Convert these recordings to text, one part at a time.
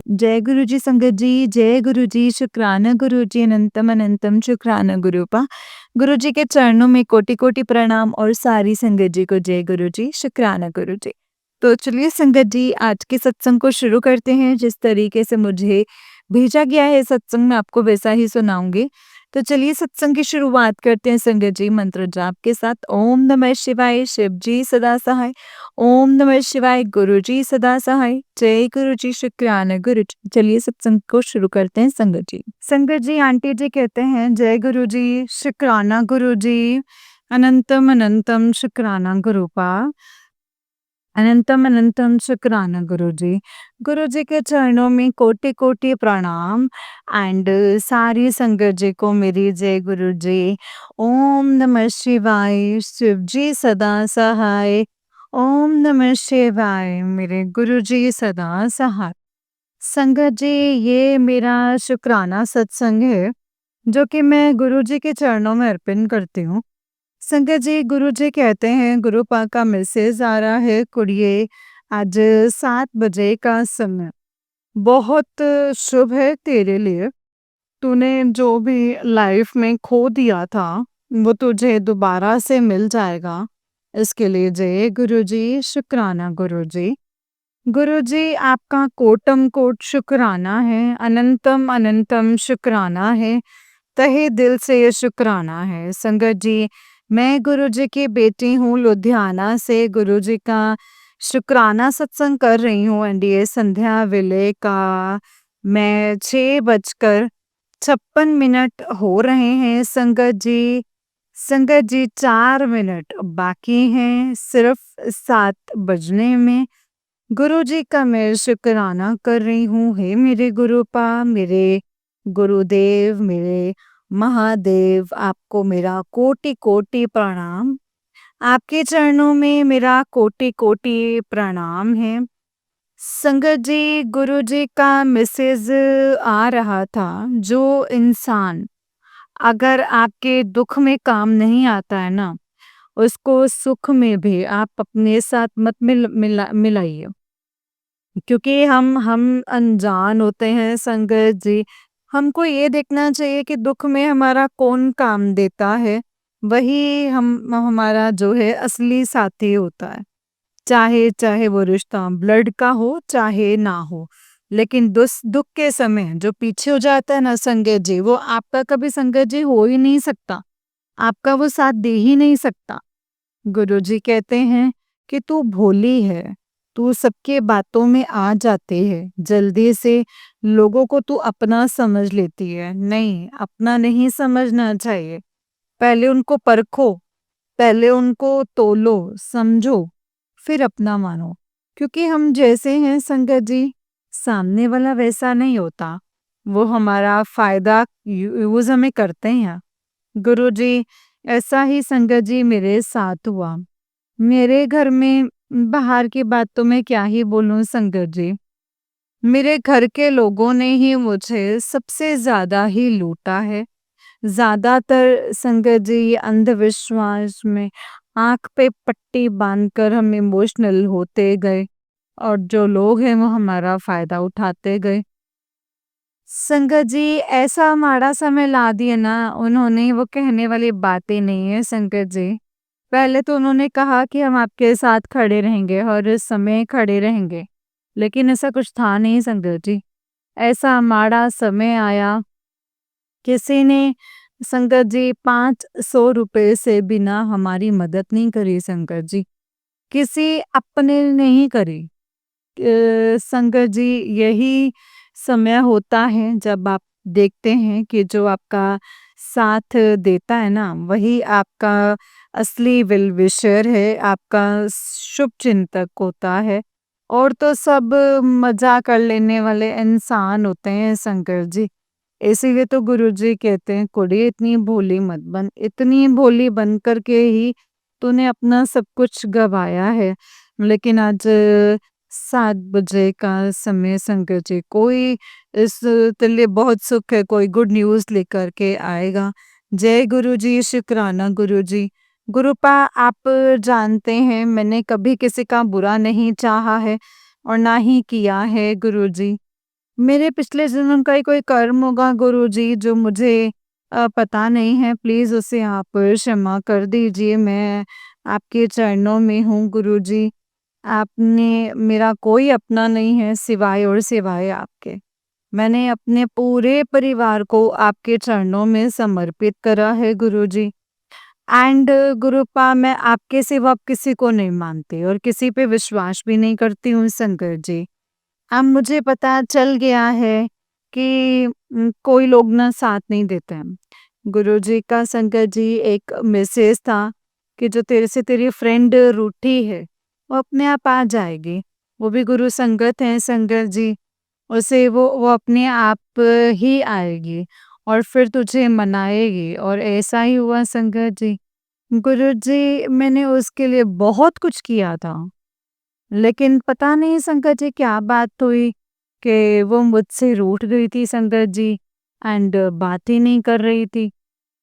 जय गुरु जी संगत जी, जय गुरु जी, शुक्राना गुरु जी, अनंतम अनंतम शुक्राना गुरुपा। गुरु जी के चरणों में कोटि-कोटि प्रणाम और सारी संगत जी को जय गुरु जी, शुक्राना गुरु जी। तो चलिए संगत जी आज के सत्संग को शुरू करते हैं। जिस तरीके से मुझे भेजा गया है सत्संग मैं आपको वैसा ही सुनाऊँगी। तो चलिए सत्संग की शुरुआत करते हैं संगत जी मंत्र जाप के साथ। ओम नमः शिवाय, शिव जी सदा सहाय। ओम नमः शिवाय, गुरु जी सदा सहाय। जय गुरु जी, शुक्राना गुरु जी। चलिए सत्संग को शुरू करते हैं संगत जी। संगत जी आंटी जी कहते हैं जय गुरु जी, शुक्राना गुरु जी, अनंतम अनंतम शुक्राना गुरुपा। अनंतम अनंतम शुक्राना गुरु जी। गुरु जी के चरणों में कोटि कोटि प्रणाम एंड सारी संगत जी को मेरी जय गुरु जी। ओम नमः शिवाय, शिव जी सदा सहाय। ओम नमः शिवाय, मेरे गुरु जी सदा सहाय। संगत जी ये मेरा शुक्राना सत्संग है जो कि मैं गुरु जी के चरणों में अर्पण करती हूँ। संगत जी गुरु जी कहते हैं गुरु पाक का मैसेज आ रहा है कुड़िए आज 7 बजे का समय बहुत शुभ है तेरे लिए। तूने जो भी लाइफ में खो दिया था वो तुझे दोबारा से मिल जाएगा। इसके लिए जय गुरु जी, शुक्राना गुरु जी। गुरु जी आपका कोटम कोट शुक्राना है, अनंतम अनंतम शुक्राना है, तहे दिल से ये शुक्राना है। संगत जी मैं गुरु जी की बेटी हूँ लुधियाना से। गुरु जी का शुक्राना सत्संग कर रही हूँ एनडीए संध्या वेले का। मैं 6:56 हो रहे हैं संगत जी। संगत जी 4 मिनट बाकी हैं सिर्फ 7 बजने में। गुरु जी का मैं शुक्राना कर रही हूँ। हे मेरे गुरुपा, मेरे गुरुदेव, मेरे महादेव, आपको मेरा कोटि कोटि प्रणाम। आपके चरणों में मेरा कोटि कोटि प्रणाम है। संगत जी गुरु जी का मैसेज आ रहा था जो इंसान अगर आपके दुख में काम नहीं आता है ना उसको सुख में भी आप अपने साथ मत मिलाइए। क्योंकि हम अनजान होते हैं संगत जी। हमको ये देखना चाहिए कि दुख में हमारा कौन काम देता है, वही हम हमारा जो है असली साथी होता है। चाहे चाहे वो रिश्ता ब्लड का हो चाहे ना हो, लेकिन दुख के समय जो पीछे हो जाता है ना संगत जी, वो आपका कभी संगत जी हो ही नहीं सकता, आपका वो साथ दे ही नहीं सकता। गुरुजी कहते हैं कि तू भोली है, तू सबके बातों में आ जाते है, जल्दी से लोगों को तू अपना समझ लेती है। नहीं, अपना नहीं समझना चाहिए। पहले उनको परखो, पहले उनको तोलो, समझो, फिर अपना मानो। क्योंकि हम जैसे हैं संगत जी, सामने वाला वैसा नहीं होता। वो हमारा फायदा यूज हमें करते हैं। गुरुजी ऐसा ही संगत जी मेरे साथ हुआ। मेरे घर में बाहर की बात तो मैं क्या ही बोलूं संगत जी। मेरे घर के लोगों ने ही मुझे सबसे ज्यादा ही लूटा है। ज्यादातर संगत जी ये अंधविश्वास में आंख पे पट्टी बांधकर हम इमोशनल होते गए और जो लोग हैं वो हमारा फायदा उठाते गए। संगत जी ऐसा माड़ा समय ला दिया ना उन्होंने, वो कहने वाली बातें नहीं है संगत जी। पहले तो उन्होंने कहा कि हम आपके साथ खड़े रहेंगे और इस समय खड़े रहेंगे, लेकिन ऐसा कुछ था नहीं संगत जी। ऐसा माड़ा समय आया, किसी ने संगत जी 500 रुपए से बिना हमारी मदद नहीं करी संगत जी, किसी अपने ने नहीं करी। संगत जी यही समय होता है जब आप देखते हैं कि जो आपका साथ देता है ना वही आपका असली वेल विशर है, आपका शुभ चिंतक होता है। और तो सब मजा कर लेने वाले इंसान होते हैं शंकर जी। इसीलिए तो गुरुजी कहते हैं कुड़ी इतनी भोली मत बन, इतनी भोली बन करके ही तूने अपना सब कुछ गवाया है। लेकिन आज 7 बजे का समय शंकर जी, कोई इस तेरे लिए बहुत सुख है, कोई गुड न्यूज़ लेकर के आएगा। जय गुरु जी, शुक्राना गुरु जी। गुरुपा आप जानते हैं मैंने कभी किसी का बुरा नहीं चाहा है और ना ही किया है गुरु जी। मेरे पिछले जन्म का ही कोई कर्म होगा गुरुजी जो मुझे पता नहीं है, प्लीज़ उसे आप क्षमा कर दीजिए। मैं आपके चरणों में हूँ गुरुजी। आपने मेरा कोई अपना नहीं है सिवाय और सिवाय आपके। मैंने अपने पूरे परिवार को आपके चरणों में समर्पित करा है गुरुजी। एंड गुरुपा मैं आपके सिवा किसी को नहीं मानती और किसी पे विश्वास भी नहीं करती हूँ शंकर जी। अब मुझे पता चल गया है कि कोई लोग ना साथ नहीं देते हैं। गुरुजी का शंकर जी एक मैसेज था कि जो तेरे से तेरी फ्रेंड रूठी है, वो अपने आप आ जाएगी। वो भी गुरु संगत है शंकर जी। उसे वो अपने आप ही आएगी और फिर तुझे मनाएगी और ऐसा ही हुआ शंकर जी। गुरुजी मैंने उसके लिए बहुत कुछ किया था। लेकिन पता नहीं शंकर जी क्या बात हुई कि वो मुझसे रूठ गई थी शंकर जी एंड बात ही नहीं कर रही थी।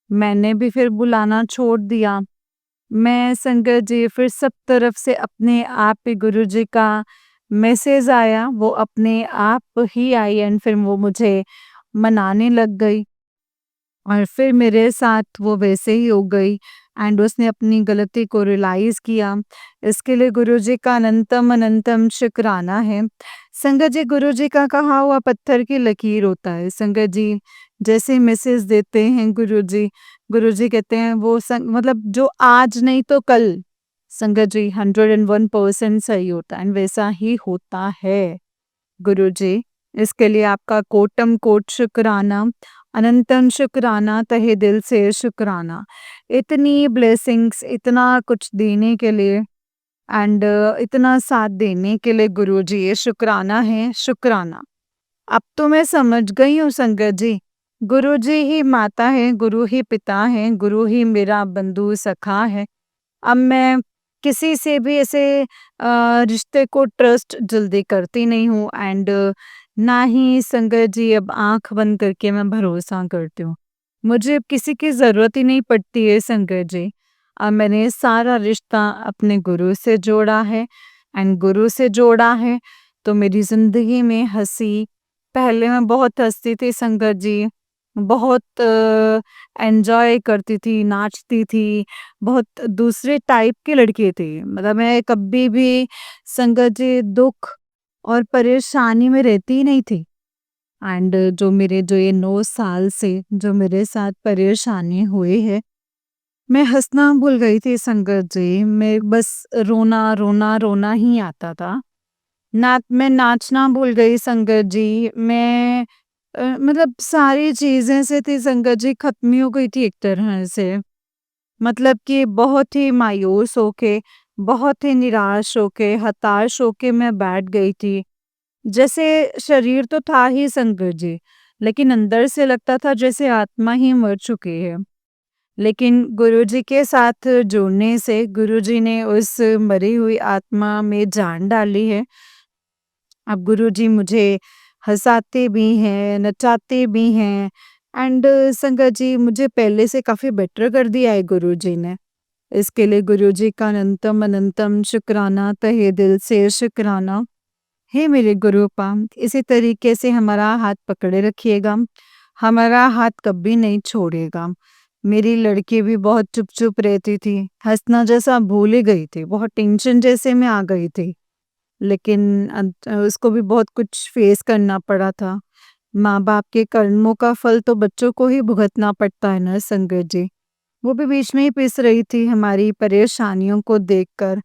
मैंने भी फिर बुलाना छोड़ दिया। मैं शंकर जी फिर सब तरफ से अपने आप पे गुरुजी का मैसेज आया, वो अपने आप ही आई एंड फिर वो मुझे मनाने लग गई। और फिर मेरे साथ वो वैसे ही हो गई एंड उसने अपनी गलती को रियलाइज़ किया। इसके लिए गुरुजी का अनंतम अनंतम शुक्राना है। संगत जी गुरुजी का कहा हुआ पत्थर की लकीर होता है। संगत जी जैसे मैसेज देते हैं गुरुजी कहते हैं वो मतलब जो आज नहीं तो कल संगत जी 101% सही होता है एंड वैसा ही होता है। गुरुजी इसके लिए आपका कोटम कोट शुक्राना, अनंतम शुक्राना, तहे दिल से शुक्राना। इतनी ब्लेसिंग्स, इतना कुछ देने के लिए एंड इतना साथ देने के लिए गुरुजी ये शुक्राना है, शुक्राना। अब तो मैं समझ गई हूँ संगत जी, गुरुजी ही माता है, गुरु ही पिता है, गुरु ही मेरा बंधु सखा है। अब मैं किसी से भी ऐसे रिश्ते को ट्रस्ट जल्दी करती नहीं हूँ एंड ना ही संगत जी अब आँख बंद करके मैं भरोसा करती हूँ। मुझे अब किसी की ज़रूरत ही नहीं पड़ती है संगत जी। अब मैंने सारा रिश्ता अपने गुरु से जोड़ा है एंड गुरु से जोड़ा है तो मेरी ज़िंदगी में हँसी पहले मैं बहुत हँसती थी संगत जी। बहुत एन्जॉय करती थी, नाचती थी, बहुत दूसरे टाइप की लड़की थी। मतलब मैं कभी भी संगत जी दुःख और परेशानी में रहती ही नहीं थी। एंड जो ये 9 साल से जो मेरे साथ परेशानी हुई है, मैं हँसना भूल गई थी संगत जी। मैं बस रोना, रोना, रोना ही आता था। मैं नाचना भूल गई संगत जी। मैं मतलब सारी चीज़ें से थी संगत जी खत्म ही हो गई थी एक तरह से। मतलब कि बहुत ही मायूस होके, बहुत ही निराश होके, हताश होके मैं बैठ गई थी। जैसे शरीर तो था ही संगत जी, लेकिन अंदर से लगता था जैसे आत्मा ही मर चुकी है। लेकिन गुरुजी के साथ जुड़ने से गुरुजी ने उस मरी हुई आत्मा में जान डाली है। अब गुरुजी मुझे हँसाते भी हैं, नचाते भी हैं एंड संगत जी मुझे पहले से काफ़ी बेटर कर दिया है गुरुजी ने। इसके लिए गुरुजी का अनंतम अनंतम शुक्राना, तहे दिल से शुक्राना। हे मेरे गुरुपा, इसी तरीके से हमारा हाथ पकड़े रखिएगा, हमारा हाथ कभी नहीं छोड़िएगा। मेरी लड़की भी बहुत चुप-चुप रहती थी, हँसना जैसा भूल ही गई थी, बहुत टेंशन जैसे में आ गई थी। लेकिन उसको भी बहुत कुछ फेस करना पड़ा था। माँ-बाप के कर्मों का फल तो बच्चों को ही भुगतना पड़ता है ना संगत जी। वो भी बीच में ही पिस रही थी हमारी परेशानियों को देखकर।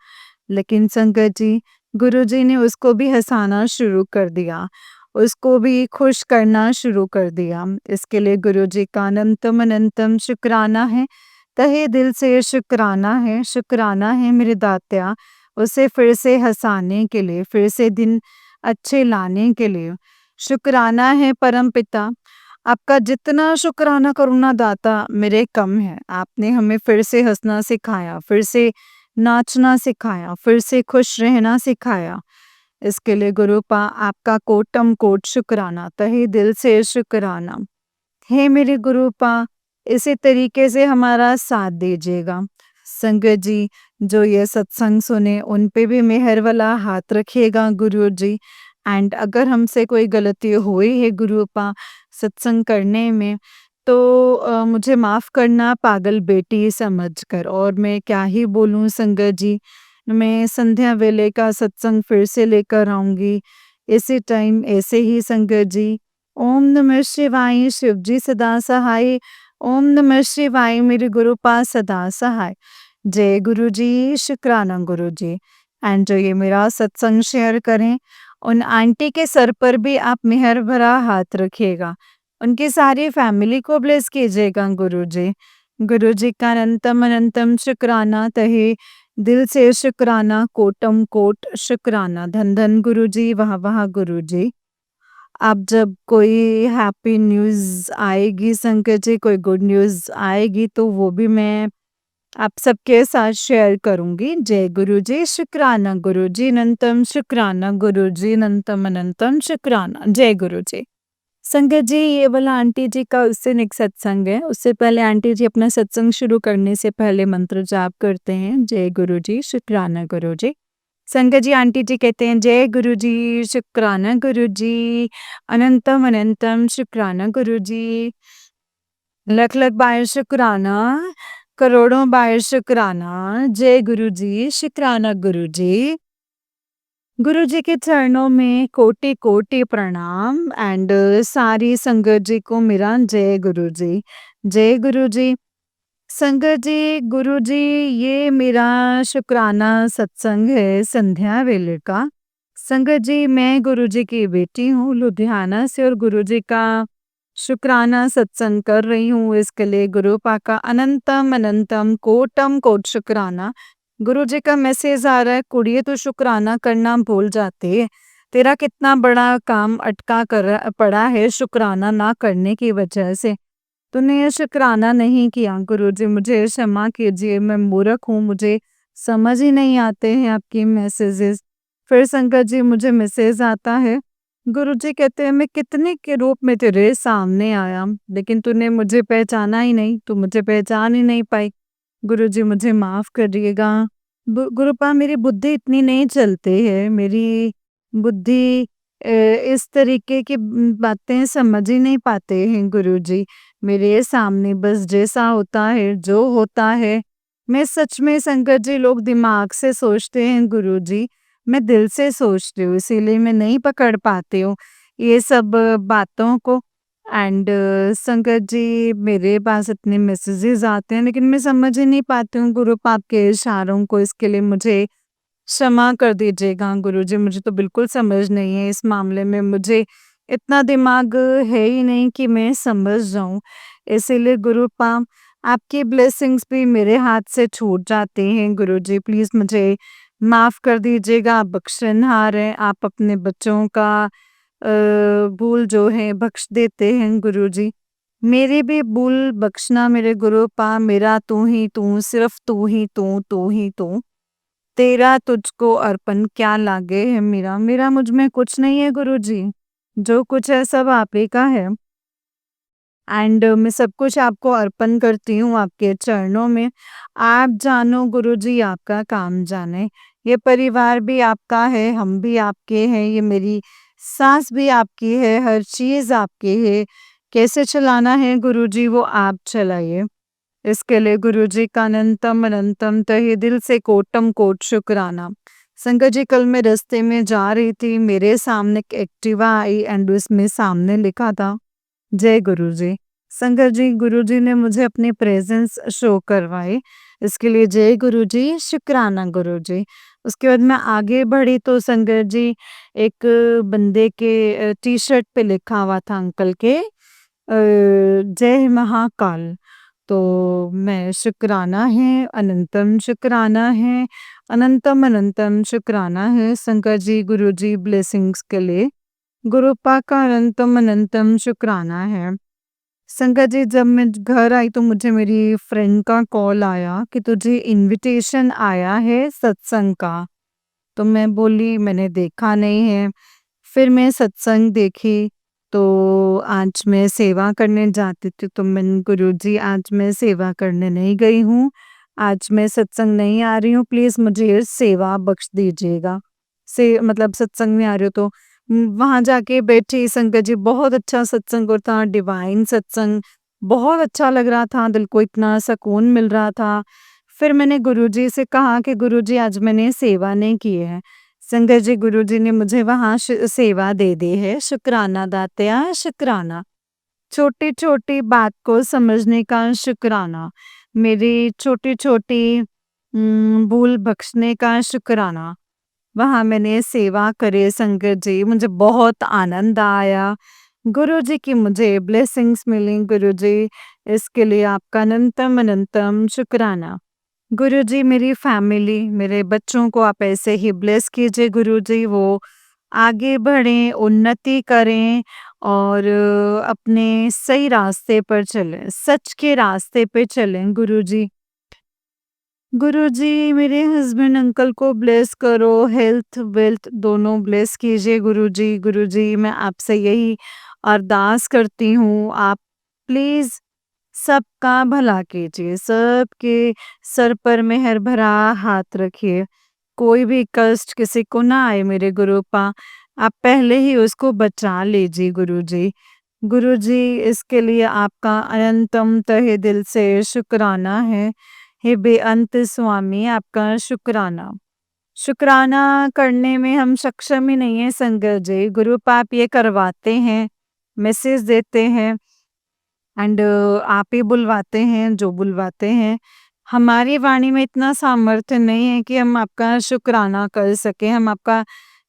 लेकिन संगत जी, गुरुजी ने उसको भी हँसाना शुरू कर दिया, उसको भी खुश करना शुरू कर दिया। इसके लिए गुरुजी का अनंतम अनंतम शुक्राना है, तहे दिल से शुक्राना है मेरे दात्या, उसे फिर से हँसाने के लिए, फिर से दिन अच्छे लाने के लिए। शुक्राना है परमपिता, आपका जितना शुक्राना करूँ ना दाता मेरे कम है। आपने हमें फिर से हँसना सिखाया, फिर से नाचना सिखाया, फिर से खुश रहना सिखाया। इसके लिए गुरुपा आपका कोटम कोट शुक्राना, तहे दिल से शुक्राना। हे मेरे गुरुपा, इसी तरीके से हमारा साथ दीजिएगा। संगत जी, जो ये सत्संग सुने उन पे भी मेहर वाला हाथ रखिएगा गुरु जी एंड अगर हमसे कोई गलती हुई है गुरुपा सत्संग करने में, तो मुझे माफ़ करना पागल बेटी समझकर। और मैं क्या ही बोलूँ संगत जी, मैं संध्या वेले का सत्संग फिर से लेकर आऊँगी, इसी टाइम ऐसे ही संगत जी। ओम नमः शिवाय, शिव जी सदा सहाय। ओम नमः शिवाय, मेरे गुरुपा सदा सहाय। जय गुरु जी, शुक्राना गुरु जी। एंड जो ये मेरा सत्संग शेयर करें, उन आंटी के सर पर भी आप मेहर भरा हाथ रखिएगा। उनकी सारी फैमिली को ब्लेस कीजिएगा गुरुजी। गुरुजी का अनंतम अनंतम शुक्राना, तहे दिल से शुक्राना, कोटम कोट शुक्राना। धन धन गुरुजी, वाह वाह गुरुजी। अब जब कोई हैप्पी न्यूज़ आएगी संकट जी, कोई गुड न्यूज़ आएगी, तो वो भी मैं आप सबके साथ शेयर करूँगी। जय गुरुजी, शुक्राना गुरुजी, अनंतम शुक्राना गुरुजी, अनंतम अनंतम शुक्राना। जय गुरुजी। संगत जी, ये वाला आंटी जी का उससे नेक्स्ट सत्संग है। उससे पहले आंटी जी अपना सत्संग शुरू करने से पहले मंत्र जाप करते हैं। जय गुरु जी, शुक्राना गुरु जी। संगत जी, आंटी जी कहते हैं जय गुरु जी, शुक्राना गुरु जी, अनंतम अनंतम शुक्राना गुरु जी, लख लख बार शुक्राना, करोड़ों बार शुक्राना। जय गुरु जी, शुक्राना गुरु जी। गुरु जी के चरणों में कोटि कोटि प्रणाम। एंड सारी संगत जी को मेरा जय गुरु जी। जय गुरु जी। संगत जी, गुरु जी, ये मेरा शुक्राना सत्संग है संध्या वेले का। संगत जी, मैं गुरु जी की बेटी हूँ लुधियाना से, और गुरु जी का शुक्राना सत्संग कर रही हूँ। इसके लिए गुरुपा का अनंतम अनंतम कोटम कोट शुक्राना। गुरु जी का मैसेज आ रहा है, कुड़िए तो शुक्राना करना भूल जाते है, तेरा कितना बड़ा काम अटका कर पड़ा है शुक्राना ना करने की वजह से। तूने ये शुक्राना नहीं किया गुरुजी, मुझे क्षमा कीजिए, मैं मूर्ख हूँ, मुझे समझ ही नहीं आते हैं आपकी मैसेजेस। फिर संगत जी, मुझे मैसेज आता है, गुरुजी कहते हैं मैं कितने के रूप में तेरे सामने आया, लेकिन तूने मुझे पहचाना ही नहीं, तू मुझे पहचान ही नहीं पाई। गुरुजी, मुझे माफ़ करिएगा। गुरुपा, मेरी बुद्धि इतनी नहीं चलती है, मेरी बुद्धि इस तरीके की बातें समझ ही नहीं पाते हैं गुरुजी। मेरे सामने बस जैसा होता है, जो होता है, मैं सच में संकट जी, लोग दिमाग से सोचते हैं गुरुजी, मैं दिल से सोचती हूँ, इसीलिए मैं नहीं पकड़ पाती हूँ ये सब बातों को। एंड संकट जी, मेरे पास इतने मैसेजेस आते हैं, लेकिन मैं समझ ही नहीं पाती हूँ गुरु पाप के इशारों को। इसके लिए मुझे क्षमा कर दीजिएगा गुरुजी, मुझे तो बिल्कुल समझ नहीं है इस मामले में, मुझे इतना दिमाग है ही नहीं कि मैं समझ जाऊँ। इसीलिए गुरुपा, आपकी ब्लेसिंग्स भी मेरे हाथ से छूट जाती हैं गुरुजी, प्लीज़ मुझे माफ़ कर दीजिएगा। आप बख्शनहार हैं, आप अपने बच्चों का भूल जो है बख्श देते हैं गुरुजी। मेरी भी भूल बख्शना मेरे गुरुपा, मेरा तू ही तू, सिर्फ़ तू ही तू, तू ही तू। तेरा तुझको अर्पण क्या लागे है मेरा, मेरा मुझ में कुछ नहीं है गुरुजी, जो कुछ है सब आप ही का है। एंड मैं सब कुछ आपको अर्पण करती हूँ आपके चरणों में। आप जानो गुरुजी, आपका काम जाने। ये परिवार भी आपका है, हम भी आपके हैं, ये मेरी सास भी आपकी है, हर चीज़ आपकी है। कैसे चलाना है गुरुजी, वो आप चलाइए। इसके लिए गुरुजी का अनंतम अनंतम तहे दिल से कोटम कोट शुक्राना। संगत जी, कल मैं रास्ते में जा रही थी, मेरे सामने एक एक्टिवा आई एंड उसमें सामने लिखा था जय गुरुजी। संगत जी, गुरुजी ने मुझे अपनी प्रेजेंस शो करवाई, इसके लिए जय गुरुजी, शुक्राना गुरुजी। उसके बाद मैं आगे बढ़ी तो संगत जी, एक बंदे के टी शर्ट पे लिखा हुआ था अंकल के जय महाकाल। तो मैं शुक्राना है, अनंतम शुक्राना है, अनंतम अनंतम शुक्राना है संकट जी, गुरुजी ब्लेसिंग्स के लिए। गुरुपा का अनंतम अनंतम शुक्राना है। संकट जी, जब मैं घर आई तो मुझे मेरी फ्रेंड का कॉल आया कि तुझे इनविटेशन आया है सत्संग का। तो मैं बोली मैंने देखा नहीं है। फिर मैं सत्संग देखी, तो आज मैं सेवा करने जाती थी, तो मैंने गुरुजी, आज मैं सेवा करने नहीं गई हूँ, आज मैं सत्संग नहीं आ रही हूँ, प्लीज़ मुझे सेवा बख्श दीजिएगा। से मतलब सत्संग में आ रही हो तो वहाँ जाके बैठी संगत जी, बहुत अच्छा सत्संग होता था, डिवाइन सत्संग, बहुत अच्छा लग रहा था, दिल को इतना सुकून मिल रहा था। फिर मैंने गुरुजी से कहा कि गुरुजी आज मैंने सेवा नहीं की है। संगत जी, गुरुजी ने मुझे वहाँ सेवा दे दी है, शुक्राना दात्या शुक्राना। छोटी-छोटी बात को समझने का शुक्राना, मेरी छोटी-छोटी भूल बख्शने का शुक्राना। वहाँ मैंने सेवा करे संगत जी, मुझे बहुत आनंद आया। गुरुजी की मुझे ब्लेसिंग्स मिली गुरुजी, इसके लिए आपका अनंतम अनंतम शुक्राना। गुरुजी, मेरी फैमिली, मेरे बच्चों को आप ऐसे ही ब्लेस कीजिए गुरुजी, वो आगे बढ़ें, उन्नति करें और अपने सही रास्ते पर चलें, सच के रास्ते पे चलें गुरुजी। गुरुजी, मेरे हस्बैंड अंकल को ब्लेस करो, हेल्थ वेल्थ दोनों ब्लेस कीजिए गुरुजी। गुरुजी, मैं आपसे यही अरदास करती हूँ, आप प्लीज़ सबका भला कीजिए, सबके सर पर मेहर भरा हाथ रखिए। कोई भी कष्ट किसी को ना आए मेरे गुरुपा, आप पहले ही उसको बचा लीजिए गुरुजी। गुरुजी, इसके लिए आपका अनंतम तहे दिल से शुक्राना है। हे बेअंत स्वामी, आपका शुक्राना। शुक्राना करने में हम सक्षम ही नहीं है संगत जी, गुरुपा आप ये करवाते हैं, मैसेज देते हैं एंड आप ही बुलवाते हैं जो बुलवाते हैं। हमारी वाणी में इतना सामर्थ्य नहीं है कि हम आपका शुक्राना कर सकें, हम आपका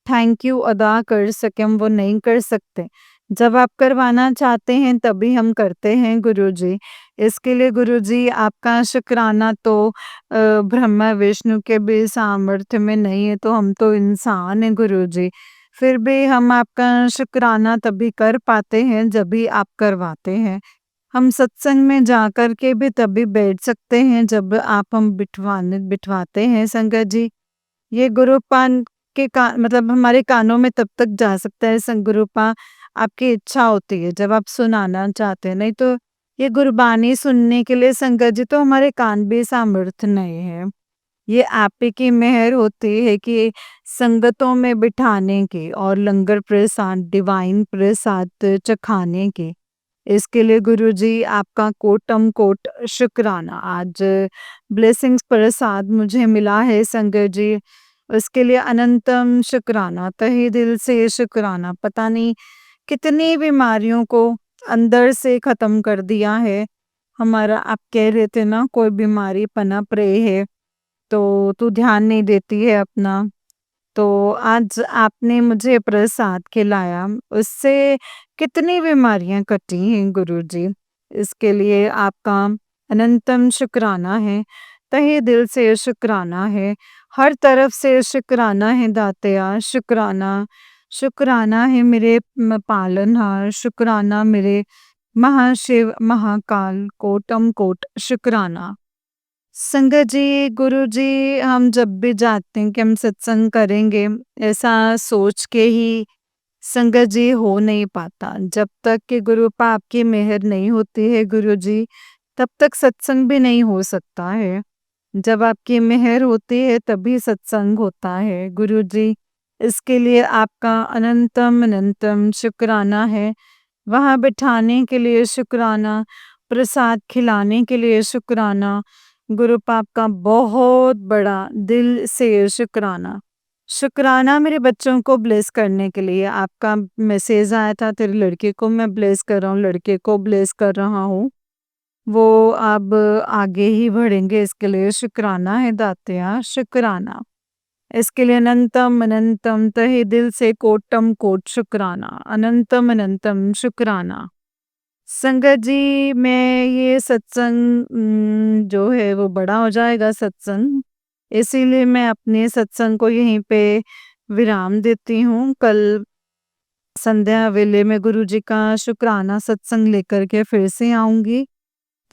थैंक यू अदा कर सकें, हम वो नहीं कर सकते। जब आप करवाना चाहते हैं तभी हम करते हैं गुरुजी। इसके लिए गुरुजी आपका शुक्राना तो ब्रह्मा विष्णु के भी सामर्थ्य में नहीं है, तो हम तो इंसान हैं गुरुजी। फिर भी हम आपका शुक्राना तभी कर पाते हैं जब भी आप करवाते हैं। हम सत्संग में जाकर के भी तभी बैठ सकते हैं जब आप हम बिठवाते हैं संगत जी। ये गुरुपान के का मतलब हमारे कानों में तब तक जा सकता है गुरुपा, आपकी इच्छा होती है जब आप सुनाना चाहते हैं, नहीं तो ये गुरबानी सुनने के लिए संगत जी तो हमारे कान भी सामर्थ्य नहीं है। ये आप ही की मेहर होती है कि संगतों में बिठाने की और लंगर प्रसाद, डिवाइन प्रसाद चखाने की। इसके लिए गुरुजी आपका कोटम कोट शुक्राना। आज ब्लेसिंग्स प्रसाद मुझे मिला है संगत जी, उसके लिए अनंतम शुक्राना, तहे दिल से शुक्राना। पता नहीं कितनी बीमारियों को अंदर से खत्म कर दिया है हमारा। आप कह रहे थे ना कोई बीमारी पनप रही है तो तू ध्यान नहीं देती है अपना, तो आज आपने मुझे प्रसाद खिलाया, उससे कितनी बीमारियां कटी हैं गुरुजी। इसके लिए आपका अनंतम शुक्राना है, तहे दिल से शुक्राना है, हर तरफ से शुक्राना है दातया, शुक्राना। शुक्राना है मेरे पालनहार, शुक्राना मेरे महाशिव महाकाल, कोटम कोट शुक्राना। संगत जी, गुरु जी, हम जब भी जाते हैं कि हम सत्संग करेंगे, ऐसा सोच के ही संगत जी हो नहीं पाता। जब तक कि गुरुपा आपकी मेहर नहीं होती है गुरु जी, तब तक सत्संग भी नहीं हो सकता है। जब आपकी मेहर होती है तभी सत्संग होता है गुरु जी। इसके लिए आपका अनंतम अनंतम शुक्राना है। वहाँ बिठाने के लिए शुक्राना, प्रसाद खिलाने के लिए शुक्राना, गुरु पाप का बहुत बड़ा दिल से शुक्राना। शुक्राना मेरे बच्चों को ब्लेस करने के लिए। आपका मैसेज आया था, तेरे लड़के को मैं ब्लेस कर रहा हूँ, लड़के को ब्लेस कर रहा हूँ। वो अब आगे ही बढ़ेंगे, इसके लिए शुक्राना है दातिया, शुक्राना। इसके लिए अनंतम अनंतम तहे दिल से कोटम कोट शुक्राना, अनंतम अनंतम शुक्राना। संगत जी, मैं ये सत्संग जो है वो बड़ा हो जाएगा सत्संग, इसीलिए मैं अपने सत्संग को यहीं पे विराम देती हूँ। कल संध्या वेले में गुरु जी का शुक्राना सत्संग लेकर के फिर से आऊंगी।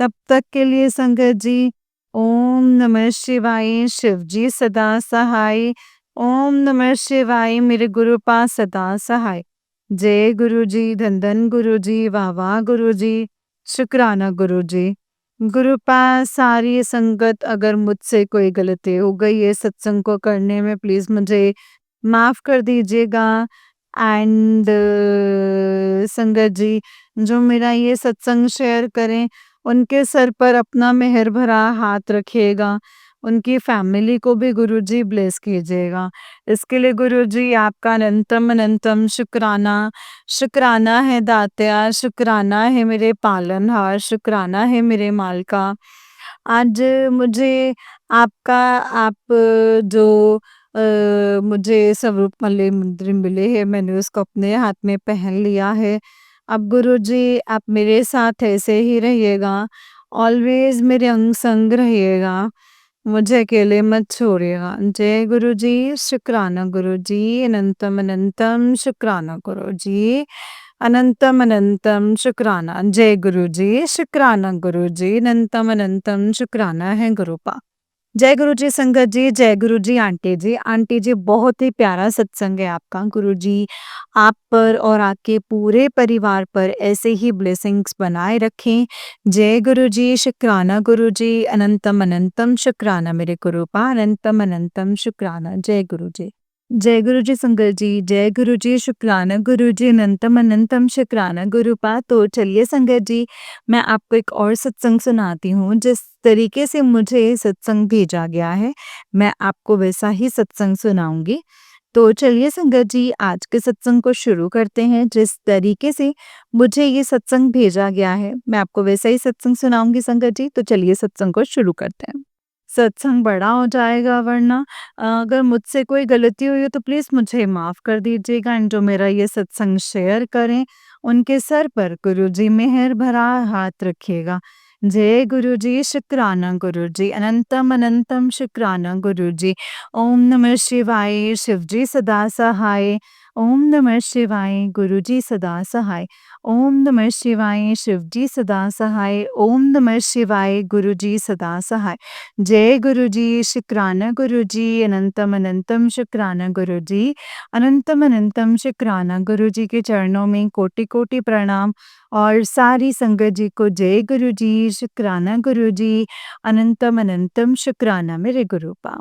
तब तक के लिए संगत जी, ओम नमः शिवाय, शिव जी सदा सहाय। ओम नमः शिवाय, मेरे गुरु पास सदा सहाय। जय गुरु जी, धन धन गुरु जी, वाह वाह गुरु जी, शुक्राना गुरु जी। गुरु पास सारी संगत, अगर मुझसे कोई गलती हो गई है सत्संग को करने में, प्लीज मुझे माफ कर दीजिएगा। एंड संगत जी जो मेरा ये सत्संग शेयर करें, उनके सर पर अपना मेहर भरा हाथ रखिएगा, उनकी फैमिली को भी गुरुजी ब्लेस कीजिएगा। इसके लिए गुरुजी आपका अनंतम अनंतम शुक्राना। शुक्राना है दात्या, शुक्राना है मेरे पालनहार, शुक्राना है मेरे मालिका। आज मुझे आपका आप जो मुझे स्वरूप मंदिर मिले हैं, मैंने उसको अपने हाथ में पहन लिया है। अब गुरुजी आप मेरे साथ ऐसे ही रहिएगा, ऑलवेज मेरे अंग संग रहिएगा, मुझे अकेले मत छोड़िएगा। जय गुरुजी, शुक्राना गुरुजी, अनंतम अनंतम शुक्राना गुरुजी, अनंतम अनंतम शुक्राना। जय गुरुजी, शुक्राना गुरुजी, अनंतम अनंतम शुक्राना है गुरुपा। जय गुरु जी संगत जी, जय गुरु जी आंटी जी। आंटी जी बहुत ही प्यारा सत्संग है आपका। गुरु जी आप पर और आपके पूरे परिवार पर ऐसे ही ब्लेसिंग्स बनाए रखें। जय गुरु जी, शुक्राना गुरु जी, अनंतम अनंतम शुक्राना मेरे गुरुपा, अनंतम अनंतम शुक्राना। जय गुरु जी। जय गुरु जी संगत जी, जय गुरु जी, शुक्राना गुरु जी, अनंतम अनंतम शुक्राना गुरुपा। तो चलिए संगत जी, मैं आपको एक और सत्संग सुनाती हूँ। जिस तरीके से मुझे सत्संग भेजा गया है, मैं आपको वैसा ही सत्संग सुनाऊंगी। तो चलिए संगत जी, आज के सत्संग को शुरू करते हैं। जिस तरीके से मुझे ये सत्संग भेजा गया है, मैं आपको वैसा ही सत्संग सुनाऊंगी संगत जी। तो चलिए सत्संग को शुरू करते हैं। सत्संग बड़ा हो जाएगा वरना अगर मुझसे कोई गलती हुई हो तो प्लीज़ मुझे माफ़ कर दीजिएगा। एंड जो मेरा ये सत्संग शेयर करें, उनके सर पर गुरुजी मेहर भरा हाथ रखिएगा। जय गुरुजी, शुक्राना गुरुजी, अनंतम अनंतम शुक्राना गुरुजी। ओम नमः शिवाय, शिवजी सदा सहाय। ओम नमः शिवाय, गुरुजी सदा सहाय। ओम नमः शिवाय, शिवजी सदा सहाय। ओम नमः शिवाय, गुरुजी सदा सहाय। जय गुरुजी, शुक्राना गुरुजी, अनंतम अनंतम शुक्राना गुरुजी, अनंतम अनंतम शुक्राना गुरुजी के चरणों में कोटि कोटि प्रणाम। और सारी संगत जी को जय गुरुजी, शुक्राना गुरुजी, अनंतम अनंतम शुक्राना मेरे गुरुपा।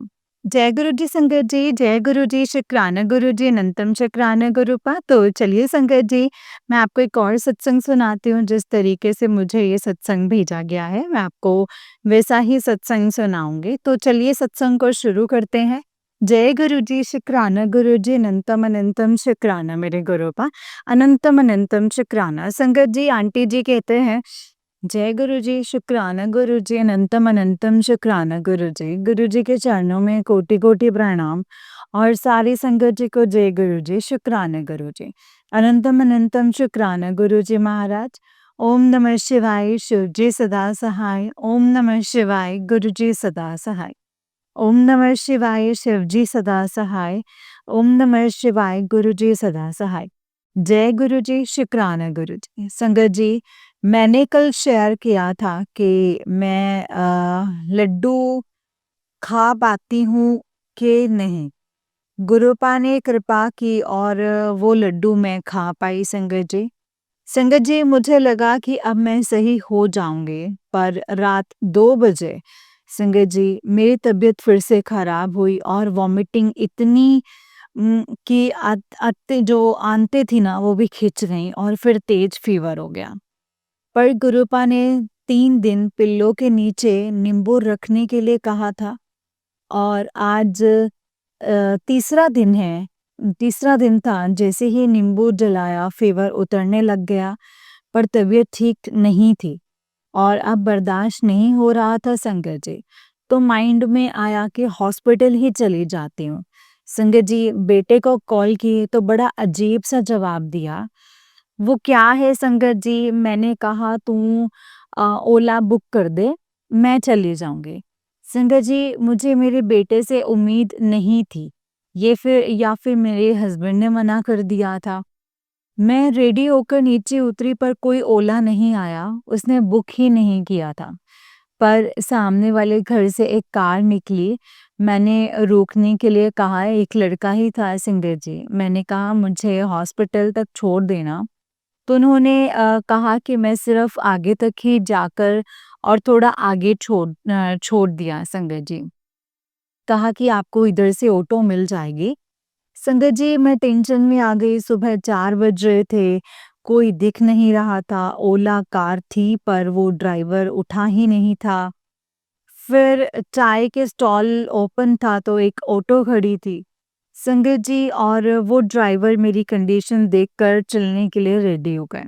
जय गुरु जी संगत जी, जय गुरु जी, शुक्राना गुरु जी, अनंतम शुक्राना गुरुपा। तो चलिए संगत जी, मैं आपको एक और सत्संग सुनाती हूँ। जिस तरीके से मुझे ये सत्संग भेजा गया है, मैं आपको वैसा ही सत्संग सुनाऊंगी। तो चलिए सत्संग को शुरू करते हैं। जय गुरु जी, शुक्राना गुरु जी, अनंतम अनंतम शुक्राना मेरे गुरुपा, अनंतम अनंतम शुक्राना। संगत जी आंटी जी कहते हैं जय गुरु जी, शुक्राना गुरु जी, अनंतम अनंतम शुक्राना गुरु जी। गुरु जी के चरणों में कोटि कोटि प्रणाम। और सारी संगत जी को जय गुरु जी, शुक्राना गुरु जी, अनंतम अनंतम शुक्राना गुरु जी महाराज। ओम नमः शिवाय, शिव जी सदा सहाय। ओम नमः शिवाय, गुरु जी सदा सहाय। ओम नमः शिवाय, शिव जी सदा सहाय। ओम नमः शिवाय, गुरु जी सदा सहाय। जय गुरु जी, शुक्राना गुरु जी। संगत जी मैंने कल शेयर किया था कि मैं लड्डू खा पाती हूँ कि नहीं। गुरुपा ने कृपा की और वो लड्डू मैं खा पाई संगत जी। संगत जी मुझे लगा कि अब मैं सही हो जाऊंगी, पर रात 2 बजे संगत जी मेरी तबीयत फिर से खराब हुई और वॉमिटिंग इतनी कि आते जो आंतें थी ना वो भी खिंच गईं और फिर तेज फीवर हो गया। पर गुरुपा ने 3 दिन पिल्लों के नीचे नींबू रखने के लिए कहा था। और आज तीसरा दिन है, तीसरा दिन था। जैसे ही नींबू जलाया फीवर उतरने लग गया, पर तबीयत ठीक नहीं थी और अब बर्दाश्त नहीं हो रहा था संगत जी। तो माइंड में आया कि हॉस्पिटल ही चली जाती हूँ। संगत जी बेटे को कॉल किए तो बड़ा अजीब सा जवाब दिया। वो क्या है संगत जी, मैंने कहा तू ओला बुक कर दे, मैं चली जाऊंगी। संगत जी मुझे मेरे बेटे से उम्मीद नहीं थी, ये फिर मेरे हस्बैंड ने मना कर दिया था। मैं रेडी होकर नीचे उतरी पर कोई ओला नहीं आया, उसने बुक ही नहीं किया था। पर सामने वाले घर से एक कार निकली, मैंने रोकने के लिए कहा, एक लड़का ही था संगत जी। मैंने कहा मुझे हॉस्पिटल तक छोड़ देना। तो उन्होंने कहा कि मैं सिर्फ आगे तक ही जाकर और थोड़ा आगे छोड़ दिया संगत जी। कहा कि आपको इधर से ऑटो मिल जाएगी। संगत जी, मैं टेंशन में आ गई। सुबह 4 बज रहे थे, कोई दिख नहीं रहा था। ओला कार थी पर वो ड्राइवर उठा ही नहीं था। फिर चाय के स्टॉल ओपन था तो एक ऑटो खड़ी थी। संगत जी, और वो ड्राइवर मेरी कंडीशन देखकर चलने के लिए रेडी हो गए।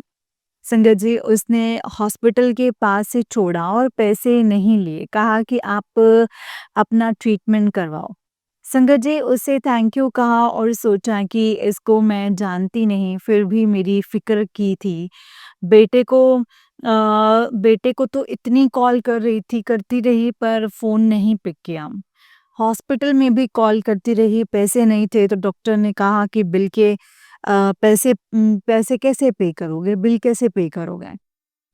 संगत जी, उसने हॉस्पिटल के पास से छोड़ा और पैसे नहीं लिए, कहा कि आप अपना ट्रीटमेंट करवाओ। संगत जी, उसे थैंक यू कहा और सोचा कि इसको मैं जानती नहीं, फिर भी मेरी फ़िक्र की थी। बेटे को बेटे को तो इतनी कॉल कर रही थी, करती रही पर फ़ोन नहीं पिक किया। हॉस्पिटल में भी कॉल करती रही, पैसे नहीं थे तो डॉक्टर ने कहा कि बिल के पैसे कैसे पे करोगे? बिल कैसे पे करोगे?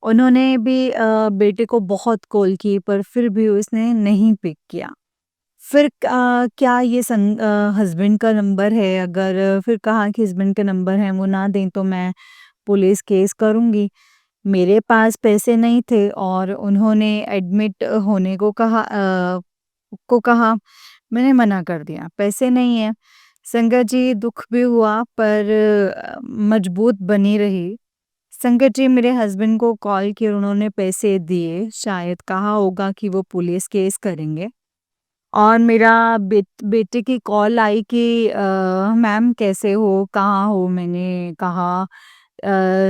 उन्होंने भी बेटे को बहुत कॉल की पर फिर भी उसने नहीं पिक किया। फिर क्या ये हस्बैंड का नंबर है? अगर फिर कहा कि हस्बैंड का नंबर है, वो ना दें तो मैं पुलिस केस करूँगी। मेरे पास पैसे नहीं थे और उन्होंने एडमिट होने को कहा, मैंने मना कर दिया, पैसे नहीं है। संगत जी, दुःख भी हुआ पर मजबूत बनी रही। संगत जी, मेरे हस्बैंड को कॉल किया, उन्होंने पैसे दिए, शायद कहा होगा कि वो पुलिस केस करेंगे। और मेरा बेटे की कॉल आई कि मैम कैसे हो? कहाँ हो? मैंने कहा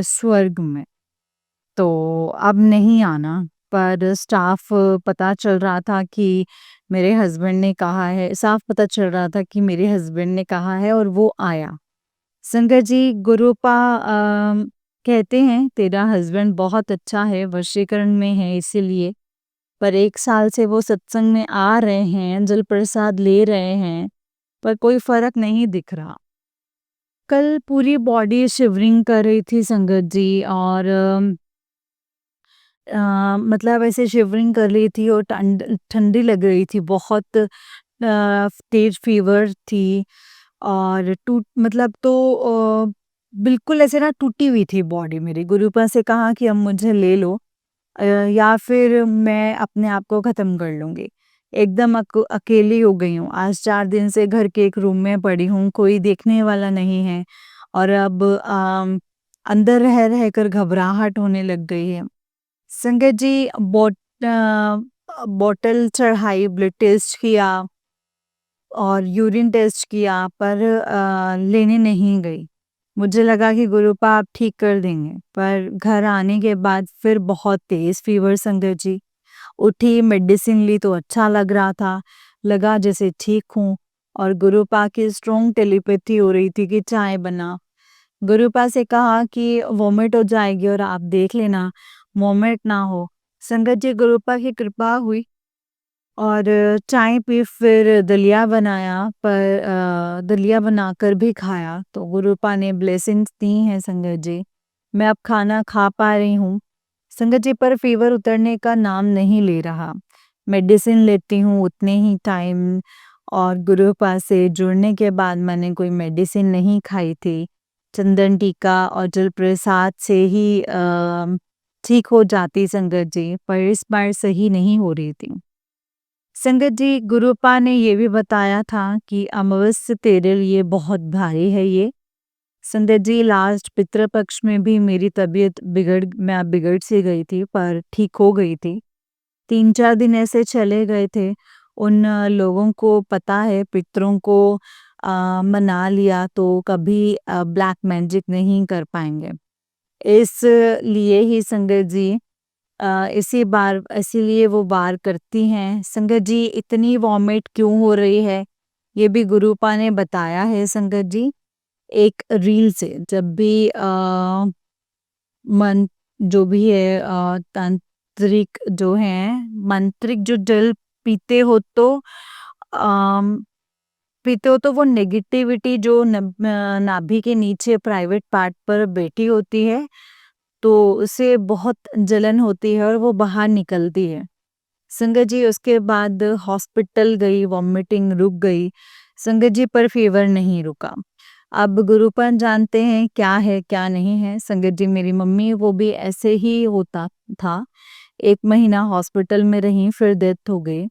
स्वर्ग में। तो अब नहीं आना, पर पता चल रहा था कि मेरे हस्बैंड ने कहा है साफ पता चल रहा था कि मेरे हस्बैंड ने कहा है और वो आया। संगत जी, गुरुपा कहते हैं तेरा हस्बैंड बहुत अच्छा है, वशीकरण में है इसीलिए, पर 1 साल से वो सत्संग में आ रहे हैं, जल प्रसाद ले रहे हैं, पर कोई फ़र्क नहीं दिख रहा। कल पूरी बॉडी शिवरिंग कर रही थी संगत जी, और मतलब ऐसे शिवरिंग कर रही थी और ठंडी लग रही थी बहुत। तेज फीवर थी और टूट मतलब तो बिल्कुल ऐसे ना टूटी हुई थी बॉडी मेरी। गुरुपा से कहा कि अब मुझे ले लो, या फिर मैं अपने आप को ख़त्म कर लूँगी। एकदम अकेली हो गई हूँ। आज 4 दिन से घर के एक रूम में पड़ी हूँ, कोई देखने वाला नहीं है और अब अंदर रह कर घबराहट होने लग गई है। संगत जी, बॉटल चढ़ाई, ब्लड टेस्ट किया और यूरिन टेस्ट किया पर लेने नहीं गई। मुझे लगा कि गुरुपा आप ठीक कर देंगे, पर घर आने के बाद फिर बहुत तेज़ फ़ीवर संगत जी। उठी, मेडिसिन ली तो अच्छा लग रहा था, लगा जैसे ठीक हूँ, और गुरुपा की स्ट्रॉन्ग टेलीपैथी हो रही थी कि चाय बना। गुरुपा से कहा कि वॉमिट हो जाएगी और आप देख लेना वॉमिट ना हो। संगत जी, गुरुपा की कृपा हुई और चाय पी, फिर दलिया बनाया, पर दलिया बनाकर भी खाया तो गुरुपा ने ब्लेसिंग्स दी हैं संगत जी। मैं अब खाना खा पा रही हूँ। संगत जी, पर फीवर उतरने का नाम नहीं ले रहा। मेडिसिन लेती हूँ उतने ही टाइम, और गुरुपा से जुड़ने के बाद मैंने कोई मेडिसिन नहीं खाई थी। चंदन टीका और जल प्रसाद से ही ठीक हो जाती संगत जी, पर इस बार सही नहीं हो रही थी। संगत जी, गुरुपा ने ये भी बताया था कि अमावस्या तेरे लिए बहुत भारी है ये। संगत जी, लास्ट पितृपक्ष में भी मेरी तबीयत मैं बिगड़ सी गई थी पर ठीक हो गई थी। 3-4 दिन ऐसे चले गए थे। उन लोगों को पता है, पितरों को मना लिया तो कभी ब्लैक मैजिक नहीं कर पाएंगे। इसलिए ही संगत जी, इसीलिए वो वार करती हैं। संगत जी, इतनी वॉमिट क्यों हो रही है? ये भी गुरुपा ने बताया है संगत जी, एक रील से। जब भी मन जो भी है, तांत्रिक जो हैं, मंत्रिक जो जल पीते हो तो अम, वो नेगेटिविटी जो नाभि के नीचे प्राइवेट पार्ट पर बैठी होती है, तो उसे बहुत जलन होती है और वो बाहर निकलती है। संगत जी, उसके बाद हॉस्पिटल गई, वॉमिटिंग रुक गई। संगत जी, पर फीवर नहीं रुका। अब गुरुपंथ जानते हैं क्या है क्या नहीं है। संगत जी, मेरी मम्मी वो भी ऐसे ही होता था। 1 महीना हॉस्पिटल में रहीं, फिर डेथ हो गई।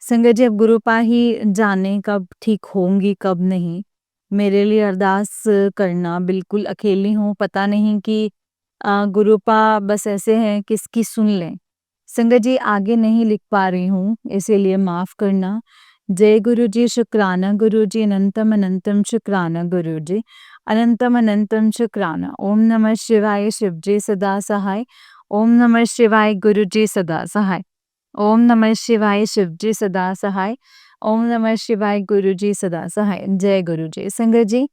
संगत जी, अब गुरुपा ही जाने कब ठीक होंगी कब नहीं। मेरे लिए अरदास करना। बिल्कुल अकेली हूँ, पता नहीं कि गुरुपा बस ऐसे हैं किसकी सुन लें। संगत जी आगे नहीं लिख पा रही हूँ, इसीलिए माफ़ करना। जय गुरु जी, शुक्राना गुरु जी, अनंतम अनंतम शुक्राना गुरु जी, अनंतम अनंतम शुक्राना। ओम नमः शिवाय, शिव जी सदा सहाय। ओम नमः शिवाय, गुरु जी सदा सहाय। ओम नमः शिवाय, शिव जी सदा सहाय। ओम नमः शिवाय, गुरु जी सदा सहाय। जय गुरु जी। संगत जी,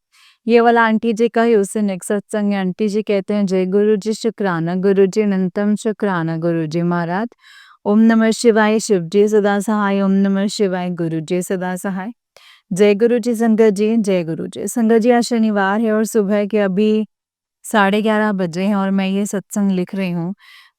ये वाला आंटी जी का ही उससे नेक्स्ट सत्संग है। आंटी जी कहते हैं, जय गुरु जी, शुक्राना गुरु जी, अनंतम शुक्राना गुरु जी महाराज। ओम नमः शिवाय, शिव जी सदा सहाय। ओम नमः शिवाय, गुरु जी सदा सहाय। जय गुरु जी संगत जी, जय गुरु जी। संगत जी आज शनिवार है और सुबह के अभी 11:30 बजे हैं और मैं ये सत्संग लिख रही हूँ।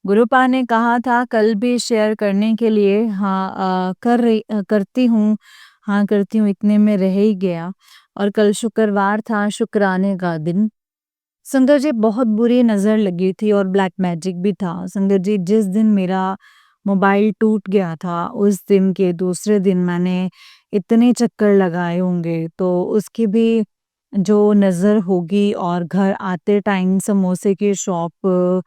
गुरुपा ने कहा था कल भी शेयर करने के लिए, हाँ करती हूँ, हाँ करती हूँ, इतने में रह ही गया। और कल शुक्रवार था, शुक्राने का दिन। संगत जी बहुत बुरी नज़र लगी थी और ब्लैक मैजिक भी था। संगत जी जिस दिन मेरा मोबाइल टूट गया था, उस दिन के दूसरे दिन मैंने इतने चक्कर लगाए होंगे, तो उसकी भी जो नज़र होगी। और घर आते टाइम समोसे की शॉप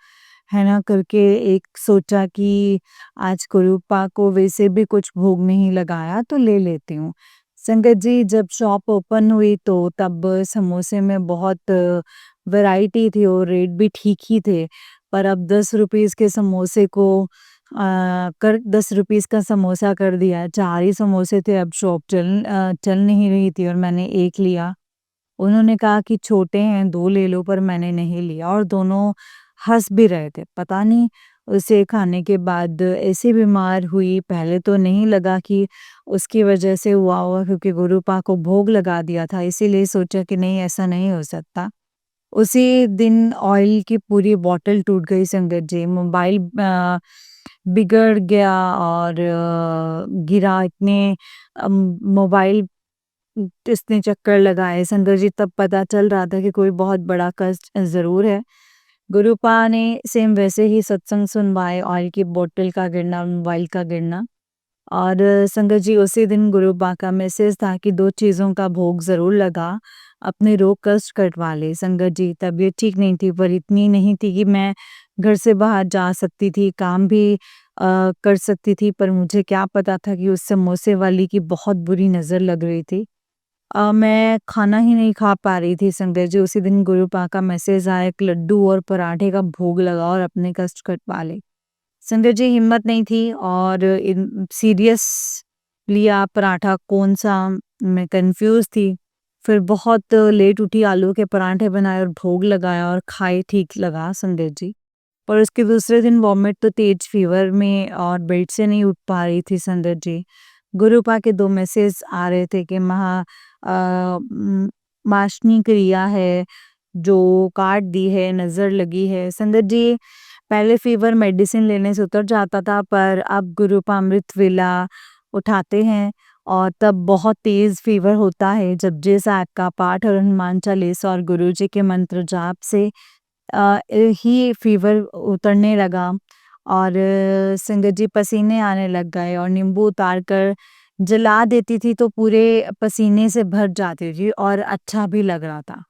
है ना करके एक सोचा कि आज गुरुपा को वैसे भी कुछ भोग नहीं लगाया तो ले लेती हूँ। संगत जी जब शॉप ओपन हुई तो तब समोसे में बहुत वैरायटी थी और रेट भी ठीक ही थे। पर अब 10 रुपीस के समोसे को कर 10 रुपीस का समोसा कर दिया। 4 ही समोसे थे, अब शॉप चल नहीं रही थी और मैंने 1 लिया। उन्होंने कहा कि छोटे हैं 2 ले लो, पर मैंने नहीं लिया और दोनों हँस भी रहे थे। पता नहीं उसे खाने के बाद ऐसे बीमार हुई, पहले तो नहीं लगा कि उसकी वजह से हुआ होगा क्योंकि गुरुपा को भोग लगा दिया था, इसीलिए सोचा कि नहीं ऐसा नहीं हो सकता। उसी दिन ऑयल की पूरी बॉटल टूट गई संगत जी, मोबाइल बिगड़ गया और गिरा इतने मोबाइल इसने चक्कर लगाए संगत जी, तब पता चल रहा था कि कोई बहुत बड़ा कष्ट ज़रूर है। गुरुपा ने सेम वैसे ही सत्संग सुनवाए, ऑयल की बोतल का गिरना, मोबाइल का गिरना। और संगत जी उसी दिन गुरुपा का मैसेज था कि 2 चीज़ों का भोग ज़रूर लगा, अपने रोग कष्ट कटवा ले। संगत जी तबीयत ठीक नहीं थी, पर इतनी नहीं थी कि मैं घर से बाहर जा सकती थी, काम भी कर सकती थी, पर मुझे क्या पता था कि उस समोसे वाली की बहुत बुरी नज़र लग रही थी। मैं खाना ही नहीं खा पा रही थी संगत जी, उसी दिन गुरुपा का मैसेज आया, एक लड्डू और पराठे का भोग लगा और अपने कष्ट कटवा ले। संगत जी हिम्मत नहीं थी और इन सीरियस लिया पराठा कौन-सा, मैं कन्फ्यूज़ थी। फिर बहुत लेट उठी, आलू के पराठे बनाए और भोग लगाया और खाए, ठीक लगा संगत जी। पर उसके दूसरे दिन वॉमिट, तो तेज फीवर में और बेड से नहीं उठ पा रही थी संगत जी। गुरुपा के 2 मैसेज आ रहे थे कि माशनी क्रिया है, जो काट दी है, नज़र लगी है। संगत जी पहले फीवर मेडिसिन लेने से उतर जाता था, पर अब गुरुपा अमृत वेला उठाते हैं और तब बहुत तेज़ फीवर होता है। जपजी साहिब का पाठ और हनुमान चालीसा और गुरुजी के मंत्र जाप से ही फीवर उतरने लगा। और संगत जी पसीने आने लग गए और नींबू उतार कर जला देती थी तो पूरे पसीने से भर जाती थी और अच्छा भी लग रहा था।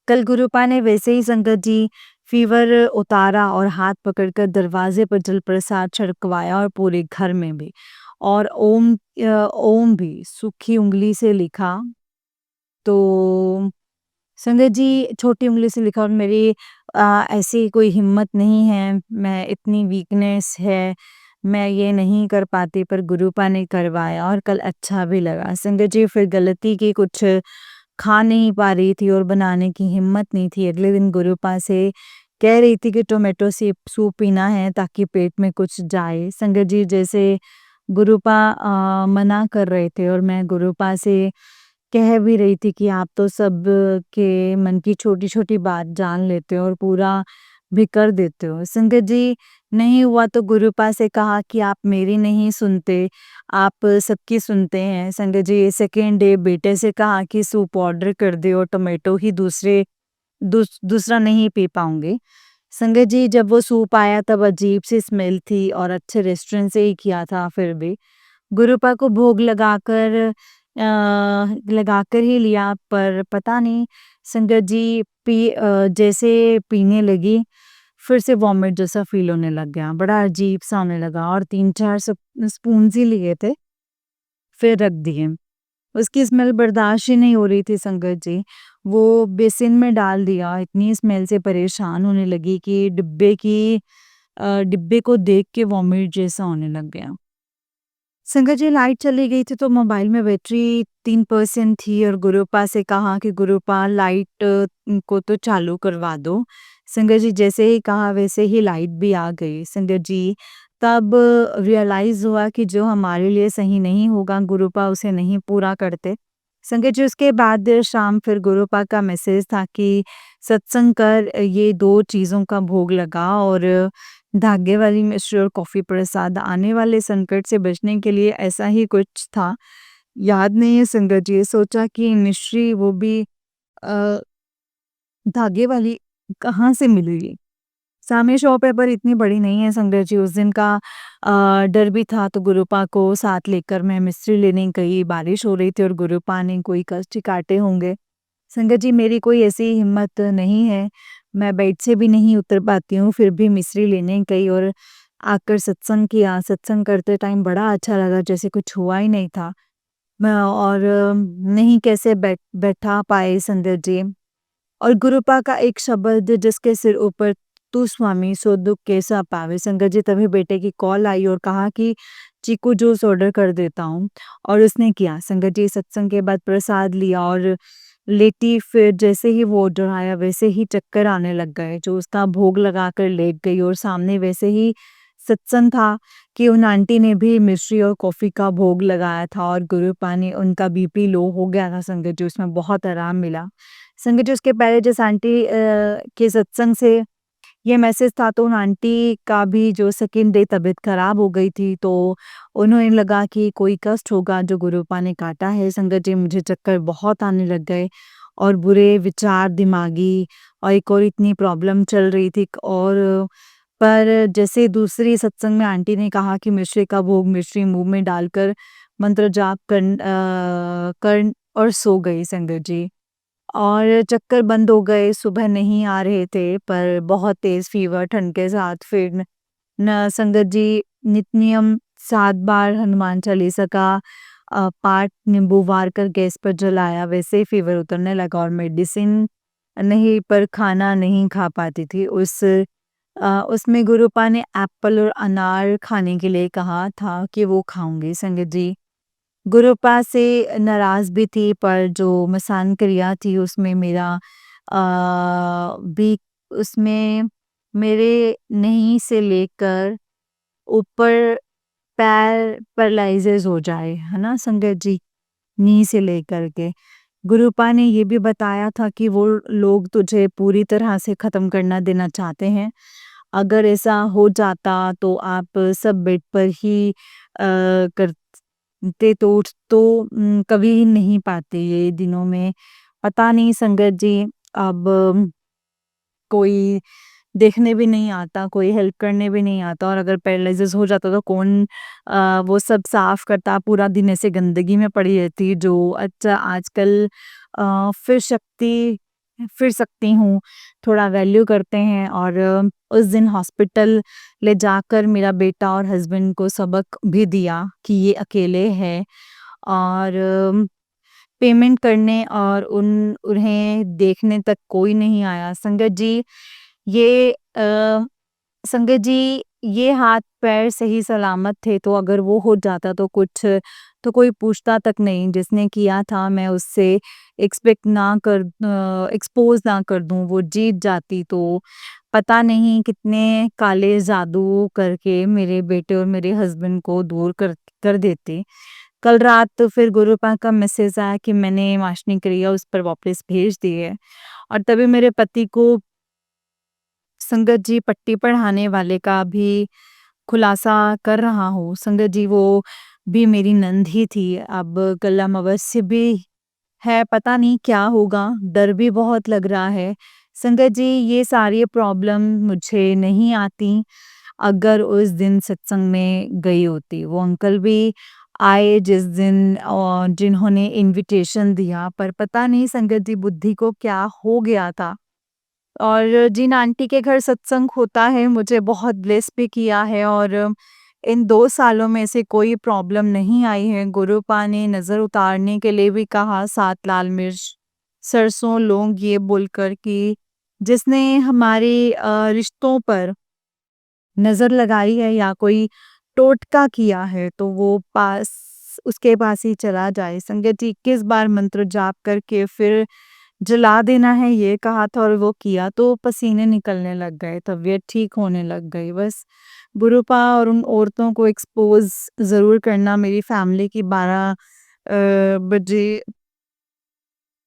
कल गुरुपा ने वैसे ही संगत जी फीवर उतारा और हाथ पकड़कर दरवाजे पर जल प्रसाद छिड़कवाया और पूरे घर में भी, और ओम भी सूखी उंगली से लिखा। तो संगत जी छोटी उंगली से लिखा और मेरी ऐसी कोई हिम्मत नहीं है, मैं इतनी वीकनेस है, मैं ये नहीं कर पाती, पर गुरुपा ने करवाया और कल अच्छा भी लगा। संगत जी फिर गलती की, कुछ खा नहीं पा रही थी और बनाने की हिम्मत नहीं थी। अगले दिन गुरुपा से कह रही थी कि टोमेटो सूप पीना है ताकि पेट में कुछ जाए। संगत जी जैसे गुरुपा मना कर रहे थे और मैं गुरुपा से कह भी रही थी कि आप तो सब के मन की छोटी-छोटी बात जान लेते हो और पूरा भी कर देते हो। संगत जी नहीं हुआ तो गुरुपा से कहा कि आप मेरी नहीं सुनते, आप सबकी सुनते हैं। संगत जी सेकंड डे बेटे से कहा कि सूप ऑर्डर कर दे और टोमेटो ही दूसरा नहीं पी पाऊँगी। संगत जी जब वो सूप आया तब अजीब-सी स्मेल थी और अच्छे रेस्टोरेंट से ही किया था फिर भी। गुरुपा को भोग लगाकर लगा कर ही लिया, पर पता नहीं संगत जी जैसे पीने लगी, फिर से वॉमिट जैसा फ़ील होने लग गया, बड़ा अजीब-सा होने लगा और 3-4 स्पून्स ही लिए थे, फिर रख दिए। उसकी स्मेल बर्दाश्त ही नहीं हो रही थी संगत जी। वो बेसिन में डाल दिया, इतनी स्मेल से परेशान होने लगी कि डिब्बे को देख के वॉमिट जैसा होने लग गया। संगत जी लाइट चली गई थी तो मोबाइल में बैटरी 3% थी और गुरुपा से कहा कि गुरुपा लाइट को तो चालू करवा दो। संगत जी जैसे ही कहा वैसे ही लाइट भी आ गई। संगत जी तब रियलाइज़ हुआ कि जो हमारे लिए सही नहीं होगा गुरुपा उसे नहीं पूरा करते। संगत जी उसके बाद शाम फिर गुरुपा का मैसेज था कि सत्संग कर ये 2 चीज़ों का भोग लगा और धागे वाली मिश्री और कॉफ़ी प्रसाद आने वाले संकट से बचने के लिए ऐसा ही कुछ था। याद नहीं है संगत जी, सोचा कि मिश्री वो भी अ, धागे वाली कहाँ से मिलेगी? सामने शॉप है पर इतनी बड़ी नहीं है संगत जी। उस दिन का डर भी था तो गुरुपा को साथ लेकर मैं मिश्री लेने गई। बारिश हो रही थी और गुरुपा ने कोई कष्ट ही काटे होंगे। संगत जी मेरी कोई ऐसी हिम्मत नहीं है, मैं बेड से भी नहीं उतर पाती हूँ, फिर भी मिश्री लेने गई और आकर सत्संग किया। सत्संग करते टाइम बड़ा अच्छा लगा जैसे कुछ हुआ ही नहीं था। मैं और नहीं कैसे बैठा पाए संगत जी। और गुरुपा का एक शब्द जिसके सिर ऊपर तू स्वामी सो दुख कैसा पावे। संगत जी तभी बेटे की कॉल आई और कहा कि चीकू जूस ऑर्डर कर देता हूँ और उसने किया। संगत जी सत्संग के बाद प्रसाद लिया और लेटी, फिर जैसे ही वो ऑर्डर आया वैसे ही चक्कर आने लग गए। जो उसका भोग लगाकर लेट गई और सामने वैसे ही सत्संग था कि उन आंटी ने भी मिश्री और कॉफ़ी का भोग लगाया था और गुरुपा ने उनका बीपी लो हो गया था संगत जी, उसमें बहुत आराम मिला। संगत जी उसके पहले जिस आंटी के सत्संग से ये मैसेज था तो उन आंटी का भी जो सेकंड डे तबीयत खराब हो गई थी तो उन्हें लगा कि कोई कष्ट होगा जो गुरुपा ने काटा है। संगत जी मुझे चक्कर बहुत आने लग गए और बुरे विचार दिमागी और एक और इतनी प्रॉब्लम चल रही थी और पर जैसे दूसरी सत्संग में आंटी ने कहा कि मिश्री का भोग मिश्री मुँह में डालकर मंत्र जाप कर और सो गई संगत जी। और चक्कर बंद हो गए, सुबह नहीं आ रहे थे पर बहुत तेज़ फ़ीवर ठंड के साथ फिर न संगत जी नित्य-नियम 7 बार हनुमान चालीसा का पाठ नींबू वार कर गैस पर जलाया, वैसे ही फ़ीवर उतरने लगा और मेडिसिन नहीं पर खाना नहीं खा पाती थी। उसमें गुरुपा ने एप्पल और अनार खाने के लिए कहा था कि वो खाऊँगी संगत जी। गुरुपा से नाराज़ भी थी पर जो मसान क्रिया थी उसमें भी उसमें मेरे नहीं से लेकर ऊपर पैर पैरालाइज़ेज़ हो जाए, है ना संगत जी? नी से लेकर के। गुरुपा ने ये भी बताया था कि वो लोग तुझे पूरी तरह से ख़त्म करना देना चाहते हैं। अगर ऐसा हो जाता तो आप सब बेड पर ही करते तो कभी नहीं पाते ये दिनों में। पता नहीं संगत जी अब कोई देखने भी नहीं आता, कोई हेल्प करने भी नहीं आता और अगर पैरालिसिस हो जाता तो कौन वो सब साफ करता, पूरा दिन ऐसे गंदगी में पड़ी रहती जो अच्छा आजकल फिर फिर सकती हूँ, थोड़ा वैल्यू करते हैं और उस दिन हॉस्पिटल ले जाकर मेरा बेटा और हस्बैंड को सबक भी दिया कि ये अकेले हैं और पेमेंट करने और उन्हें देखने तक कोई नहीं आया। ये संगत जी ये हाथ-पैर सही सलामत थे तो अगर वो हो जाता तो कोई पूछता तक नहीं। जिसने किया था मैं उससे एक्सपोज़ ना कर दूँ, वो जीत जाती तो पता नहीं कितने काले जादू करके मेरे बेटे और मेरे हस्बैंड को दूर कर देते। कल रात तो फिर गुरुपा का मैसेज आया कि मैंने माशनी क्रिया उस पर वापस भेज दी है और तभी मेरे पति को संगत जी पट्टी पढ़ाने वाले का भी खुलासा कर रहा हूँ। संगत जी वो भी मेरी नंद ही थी। अब कल अमावस्या भी है, पता नहीं क्या होगा, डर भी बहुत लग रहा है। संगत जी ये सारी प्रॉब्लम मुझे नहीं आती अगर उस दिन सत्संग में गई होती। वो अंकल भी आए जिस दिन जिन्होंने इनविटेशन दिया, पर पता नहीं संगत जी बुद्धि को क्या हो गया था। और जिन आंटी के घर सत्संग होता है मुझे बहुत ब्लेस भी किया है, और इन 2 सालों में से कोई प्रॉब्लम नहीं आई है। गुरुपा ने नज़र उतारने के लिए भी कहा, 7 लाल मिर्च, सरसों, लौंग ये बोलकर कि जिसने हमारे रिश्तों पर नज़र लगाई है या कोई टोटका किया है तो वो उसके पास ही चला जाए। संगत जी 21 बार मंत्र जाप करके फिर जला देना है ये कहा था, और वो किया तो पसीने निकलने लग गए, तबीयत ठीक होने लग गई। बस बुरुपा और उन औरतों को एक्सपोज ज़रूर करना। मेरी फैमिली की 12 बजे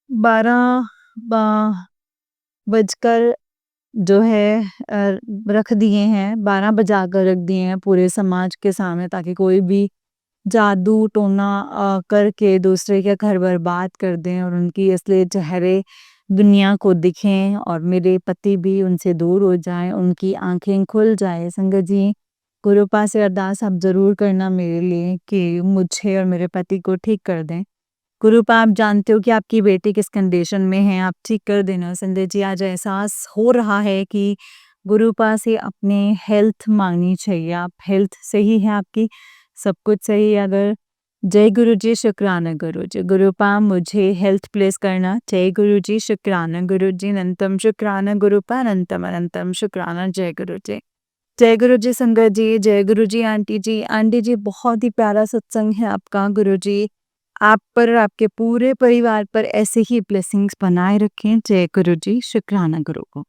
12 बजकर जो है रख दिए हैं, 12 बजा कर रख दिए हैं पूरे समाज के सामने, ताकि कोई भी जादू टोना करके दूसरे के घर बर्बाद कर दें और उनकी असली चेहरे दुनिया को दिखें, और मेरे पति भी उनसे दूर हो जाएं, उनकी आंखें खुल जाए। संगत जी गुरुपा से अरदास आप ज़रूर करना मेरे लिए कि मुझे और मेरे पति को ठीक कर दें। गुरुपा आप जानते हो कि आपकी बेटी किस कंडीशन में है, आप ठीक कर देना। संजय जी आज एहसास हो रहा है कि गुरुपा से अपने हेल्थ मांगनी चाहिए। आप हेल्थ सही है आपकी, सब कुछ सही है अगर। जय गुरु जी, शुक्राना गुरु जी। गुरुपा मुझे हेल्थ प्लेस करना। जय गुरु जी, शुक्राना गुरु जी, अनंतम शुक्राना गुरुपा, अनंतम अनंतम शुक्राना। जय गुरु जी। जय गुरु जी संगत जी, जय गुरु जी आंटी जी। आंटी जी बहुत ही प्यारा सत्संग है आपका। गुरु जी आप पर और आपके पूरे परिवार पर ऐसे ही ब्लेसिंग्स बनाए रखें। जय गुरु जी, शुक्राना गुरु को।